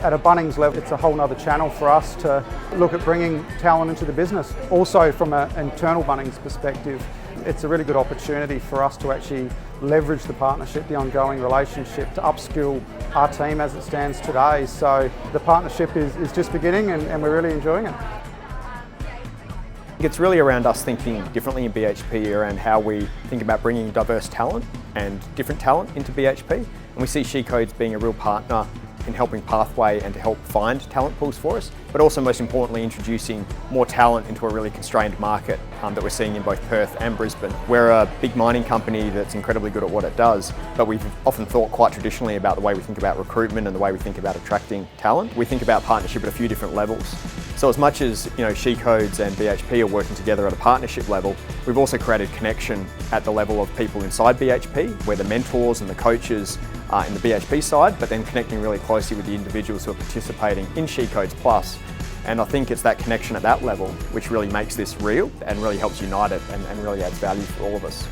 At a Bunnings level, it's a whole nother channel for us to look at bringing talent into the business. Also from an internal Bunnings perspective, it's a really good opportunity for us to actually leverage the partnership, the ongoing relationship, to upskill our team as it stands today. So the partnership is just beginning and we're really enjoying it. It's really around us thinking differently in BHP around how we think about bringing diverse talent and different talent into BHP. And we see SheCodes being a real partner in helping pathway and to help find talent pools for us, but also most importantly introducing more talent into a really constrained market that we're seeing in both Perth and Brisbane. We're a big mining company that's incredibly good at what it does, but we've often thought quite traditionally about the way we think about recruitment and the way we think about attracting talent. We think about partnership at a few different levels. So as much as SheCodes and BHP are working together at a partnership level, we've also created connection at the level of people inside BHP, where the mentors and the coaches are in the BHP side, but then connecting really closely with the individuals who are participating in SheCodes Plus. And I think it's that connection at that level which really makes this real and really helps unite it and really adds value for all of us.